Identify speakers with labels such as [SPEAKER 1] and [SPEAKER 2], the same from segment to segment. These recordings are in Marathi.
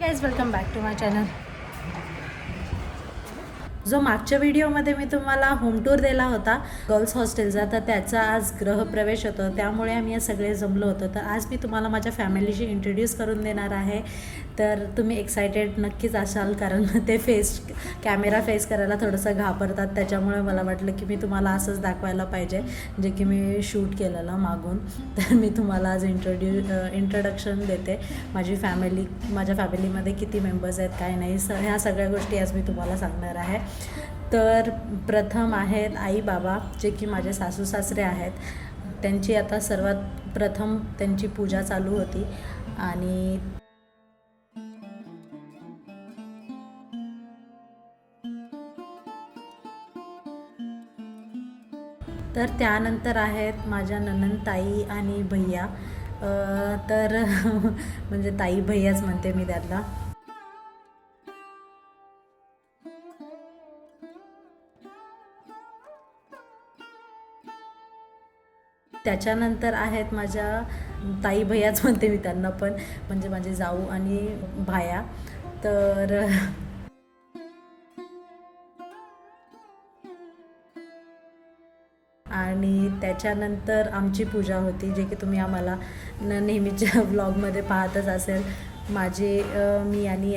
[SPEAKER 1] Guys welcome back to my channel. जो मागच्या व्हिडिओमध्ये मी तुम्हाला होम टूर दिला होता गर्ल्स हॉस्टेलचा, तर त्याचा आज गृहप्रवेश होतो, त्यामुळे आम्ही सगळे जमलो होतो. तर आज मी तुम्हाला माझ्या फॅमिलीशी इंट्रोड्यूस करून देणार आहे. तर तुम्ही एक्सायटेड नक्कीच असाल, कारण ते कॅमेरा फेस करायला थोडंसं घाबरतात. त्याच्यामुळे मला वाटलं की मी तुम्हाला असंच दाखवायला पाहिजे, जे की मी शूट केलेलं मागून. तर मी तुम्हाला आज इंट्रोडक्शन देते. माझ्या फॅमिलीमध्ये किती मेंबर्स आहेत, काय नाही, ह्या सगळ्या गोष्टी आज मी तुम्हाला सांगणार आहे. तर प्रथम आहेत आई बाबा, जे की माझे सासू सासरे आहेत. त्यांची आता सर्वात प्रथम त्यांची पूजा चालू होती. आणि तर त्यानंतर आहेत माझ्या नणंद ताई आणि भैया. तर म्हणजे ताई भैयाच म्हणते मी त्यांना. त्याच्यानंतर आहेत माझ्या ताई भैयाच म्हणते मी त्यांना पण, म्हणजे माझे जाऊ आणि भाया. तर आणि त्याच्यानंतर आमची पूजा होती, जे की तुम्ही आम्हाला नेहमीच्या व्लॉगमध्ये पाहतच असेल. मी आणि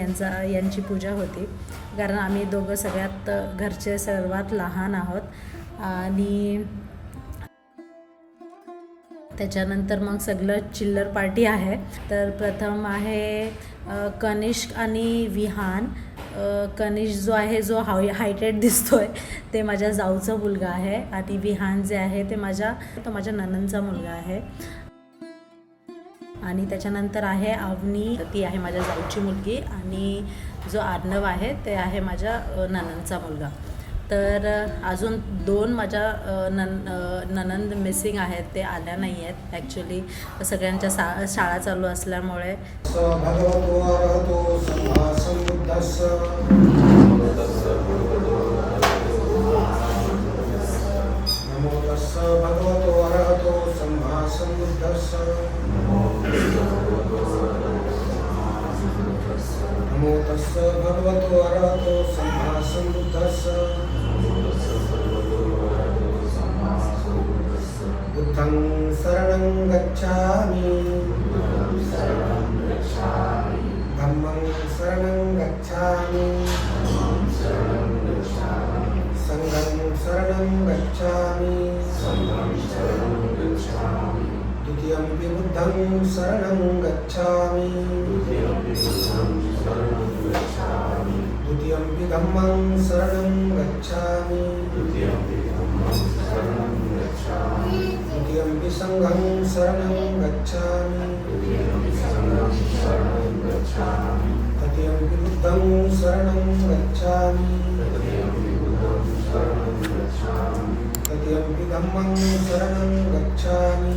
[SPEAKER 1] यांची पूजा होती, कारण आम्ही दोघं सगळ्यात घरचे सर्वात लहान आहोत. आणि त्याच्यानंतर मग सगळं चिल्लर पार्टी आहे. तर प्रथम आहे कनिष्क आणि विहान. कनिष्क जो हायटेड दिसतोय ते माझ्या जाऊचा मुलगा आहे, आणि विहान जे आहे ते माझ्या नणंदचा मुलगा आहे. आणि त्याच्यानंतर आहे अवनी, ती आहे माझ्या जाऊची मुलगी. आणि जो अर्णव आहे ते आहे माझ्या नणंदचा मुलगा. तर अजून 2 माझ्या नणंद मिसिंग आहेत, ते आल्या नाही आहेत ॲक्च्युली, सगळ्यांच्या शाळा चालू असल्यामुळे.
[SPEAKER 2] नमो तस्स भगवतो अरहतो सम्मा सम्बुद्धस्स. बुद्धं शरणं गच्छामि. धम्मं शरणं गच्छामि. संघं शरणं गच्छामि. द्वितीयंपि बुद्धं शरणं गच्छामि. द्वितीयंपि धम्मं शरणं गच्छामि. द्वितीयंपि संघं शरणं गच्छामि. तृतीयंपि बुद्धं शरणं गच्छामि. तृतीयंपि धम्मं शरणं गच्छामि.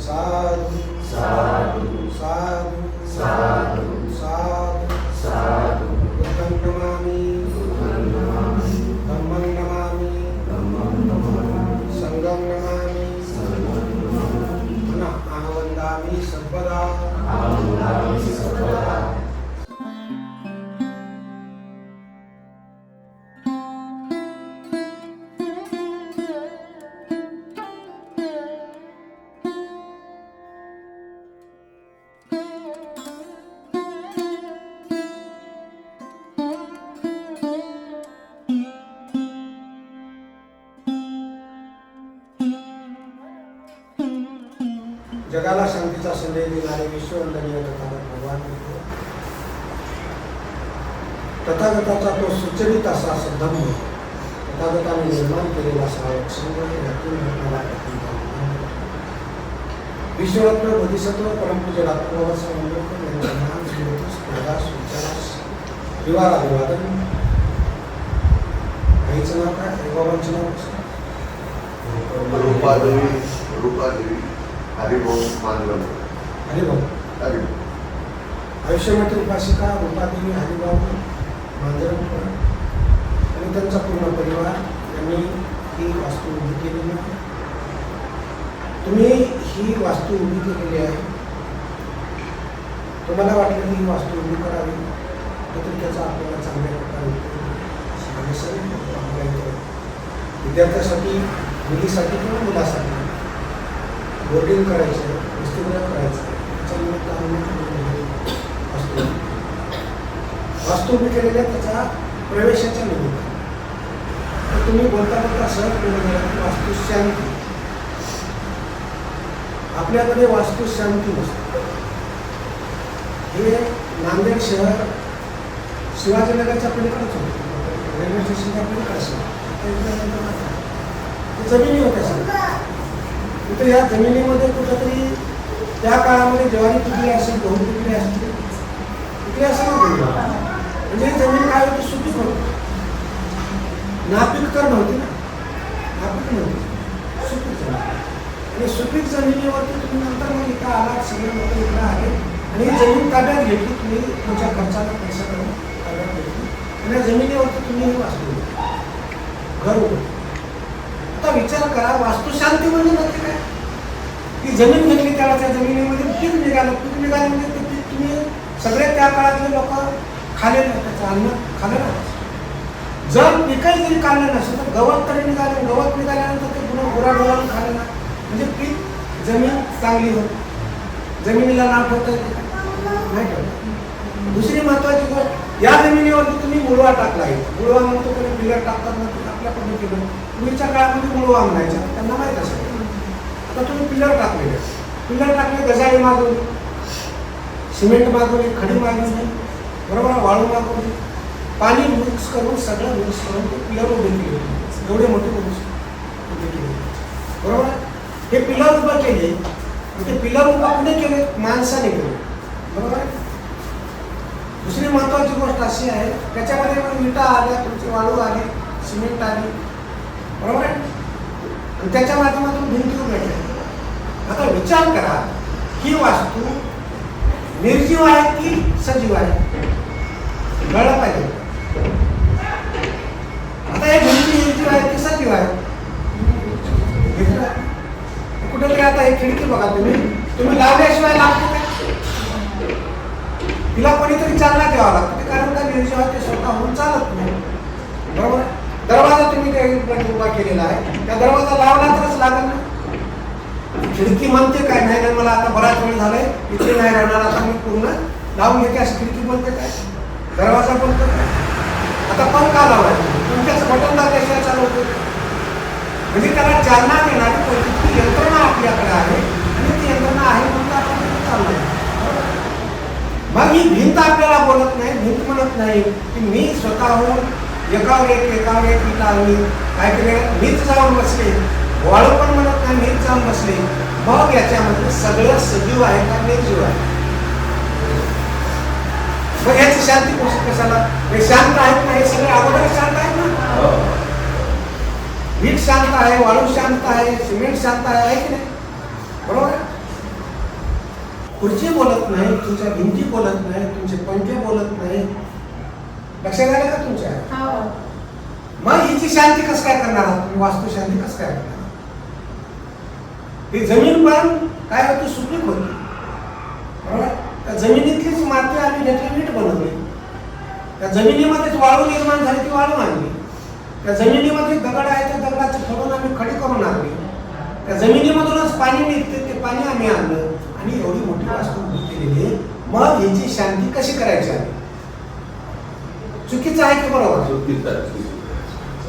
[SPEAKER 2] साधु साधु साधु साधु साधु साधु. बुद्धं नमामि. धम्मं नमामि. संघं नमामि. पुनः वन्दामि सर्वदा. जगाला शांतीचा संदेश देणारे विश्ववंदनीय तथागत भगवान तथागताचा तो सुचरित असा सद्धम्म, तथागताने निर्माण केलेला सहायक संघ, विश्वरत्न बोधिसत्व परमपूज्य डॉक्टर बाबासाहेब आंबेडकर यांच्या महान स्मृतीस प्रकाश विचारास विवाह अभिवादन. आईचं नाव काय, बाबांचं नाव
[SPEAKER 3] रूपादेवी हरिभाऊ मानगम.
[SPEAKER 2] हरिभाऊ आयुष्यमाती उपासिका रूपादेवी हरिभाऊ मांजरकर आणि त्यांचा पूर्ण परिवार यांनी ही वास्तू उभी केलेली आहे. तुम्ही ही वास्तू उभी केलेली आहे तुम्हाला वाटलं की ही वास्तू उभी करावी तर त्याचा आपल्याला चांगल्या प्रकारे उपयोग आणि सर्व आम्हाला इथं विद्यार्थ्यासाठी, मुलीसाठी किंवा मुलासाठी बोर्डिंग करायचं, वसतिगृह करायचं, त्याच्या निमित्त आम्ही वास्तू उभी केलेल्या त्याच्या प्रवेशाच्या निमित्त. तर तुम्ही बोलता बोलता सहज बोलून की वास्तुशांती. आपल्याकडे वास्तुशांती नसते. हे नांदेड शहर शिवाजीनगरच्या पलीकडेच होतं, रेल्वे स्टेशनच्या पलीकडे असं जमिनी होत्या सगळ्या. तिथे या जमिनीमध्ये कुठंतरी त्या काळामध्ये ज्वारी पिकली असेल, गहू पिकले असतील, पिकले असं म्हणजे जमीन काय होती, सुपीक होती. नापीक तर नव्हती ना, नापीक नव्हती, सुपीक जमीन. आणि सुपीक जमिनीवरती तुम्ही नंतर मग इथं आलात, सगळे लोक इकडं आले आणि ही जमीन ताब्यात घेतली. तुम्ही तुमच्या खर्चाला पैसा करून ताब्यात घेतली आणि या जमिनीवरती तुम्ही वास्तू घर उभं. आता विचार करा, वास्तुशांती म्हणजे नक्की काय? ती जमीन घेतली, त्याला त्या जमिनीमध्ये पीक निघालं. पीक निघालं म्हणजे ते पीक तुम्ही सगळे त्या काळातले लोक खाले ना, त्याचं अन्न खाल्लं ना. जर पिकही जरी काढलं नसेल तर गवत तरी निघालं, गवत निघाल्यानंतर ते पुन्हा गुराढोरानं खाल्लं ना, म्हणजे पीक जमीन चांगली होती. जमिनीला नाव ठेवता येते नाही ठेवत. दुसरी महत्वाची गोष्ट, या जमिनीवरती तुम्ही मुळवा टाकला आहे. मुळवा म्हणतो कोणी पिलर टाकतात ना, आपल्या पद्धतीनं पूर्वीच्या काळामध्ये मुळवा म्हणायच्या, त्यांना माहीत असेल. आता तुम्ही पिलर टाकलेले, पिलर टाकले, गजाळी मागवली, सिमेंट मागवली, खडी मागवली, बरोबर, वाळू मागवली, पाणी मिक्स करून, सगळं मिक्स करून ते पिलर उभे केले. एवढे मोठे उभे केले, बरोबर. हे पिलर उभं केले, ते पिलर उभं कुठे केले? माणसाने केले, बरोबर. दुसरी महत्वाची गोष्ट अशी आहे, त्याच्यामध्ये मग विटा आल्या, तुमची वाळू आली, सिमेंट आली, बरोबर आहे. आणि त्याच्या माध्यमातून भिंती उघडल्या. आता विचार करा, ही वास्तू निर्जीव आहे की सजीव आहे? कळलं पाहिजे. आता हे भिंती निर्जीव आहे की सजीव आहे? कुठेतरी आता एक खिडकी बघा, तुम्ही लावल्याशिवाय लागते का? तिला कोणीतरी चालना द्यावा लागतो, कारण का निर्जीव आहे, ते स्वतःहून चालत नाही, बरोबर. दरवाजा तुम्ही उभा केलेला आहे, त्या दरवाजा लावला तरच लागेल ना. खिडकी म्हणते काय, नाही नाही मला आता बराच वेळ झालाय, इथे नाही राहणार, आता मी पूर्ण लावून घेते, अशी खिडकी बोलते काय? दरवाजा बोलतो काय? आता पण का लावायचं? तुमच्याच बटन दाबल्याशिवाय चालू होते. म्हणजे त्याला चालना देणारी कोणती यंत्रणा आपल्याकडे आहे आणि ती यंत्रणा आहे म्हणून आपण चालू. मग ही भिंत आपल्याला बोलत नाही, भिंत म्हणत नाही की मी स्वतःहून एकावर एक इथं आणली, काय केले, मीच जाऊन बसले. वाळू पण म्हणत नाही, मीच जाऊन बसले. मग याच्यामध्ये सगळं सजीव आहे का निर्जीव आहे? मग याची शांती कशाला? हे शांत आहेत ना, हे सगळे अगोदर शांत आहेत ना. वीट शांत आहे, वाळू शांत आहे, सिमेंट शांत आहे की नाही? बरोबर आहे. खुर्ची बोलत नाही, तुमच्या भिंती बोलत नाही, तुमचे पंखे बोलत नाही. लक्षात आलं का तुमच्या? मग हिची शांती कसं काय करणार आहात तुम्ही? वास्तू शांती कसं काय करणार? ही जमीन पण काय होती, सुपीक होती, बरोबर. त्या जमिनीतलीच माती आम्ही घेतली, वीट बनवली. त्या जमिनीमध्येच वाळू निर्माण झाली, ती वाळू आणली. त्या जमिनीमध्ये दगड आहे, त्या दगडाचे फोडून आम्ही खडी करून आणली. त्या जमिनीमधूनच पाणी निघते, ते पाणी आम्ही आणलं आणि एवढी मोठी वास्तू उभी केलेली. मग हिची शांती कशी करायची आहे? चुकीचं आहे की बरोबर?
[SPEAKER 3] चुकीचं आहे.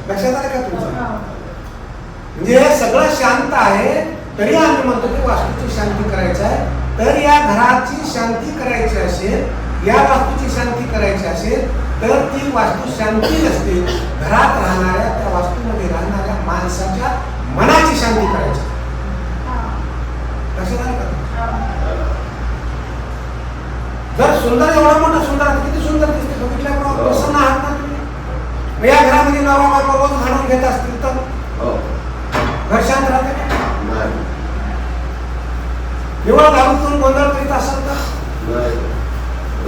[SPEAKER 2] लक्षात आलं का तुमचं? म्हणजे हे सगळं शांत आहे, तरी आम्ही म्हणतो की वास्तूची शांती करायची आहे. तर या घराची शांती करायची असेल, या वास्तूची शांती करायची असेल, तर ती वास्तू शांती नसते. घरात राहणाऱ्या, त्या वास्तूमध्ये राहणाऱ्या माणसाच्या मनाची शांती करायची. लक्षात आलं का? जर सुंदर, एवढं मोठं सुंदर, किती सुंदर दिसते, बघितल्याप्रमाणे प्रसन्न आहात ना तुम्ही. या घरामध्ये नवरा बायको रोज भांडून घेत असतील तर घर शांत राहते का? निवळ घालून गोंधळ करीत असेल तर,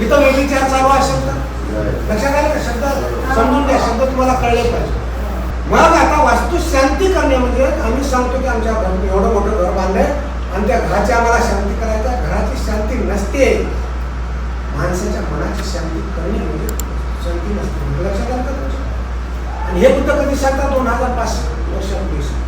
[SPEAKER 2] इथं वेगळी चार चालू असेल तर, लक्षात आलं का? शब्द समजून घ्या, शब्द तुम्हाला कळले पाहिजे. मग आता वास्तू शांती करणे म्हणजे आम्ही सांगतो की आमच्या घरात एवढं मोठं घर बांधलंय आणि त्या घराची आम्हाला शांती करायचं. घराची शांती नसते. माणसाच्या मनाची शांती करणे म्हणजे शांती नसते. लक्षात आलं का तुमच्या? आणि हे बुद्ध कधी सांगतात 2500 वर्षापूर्वी.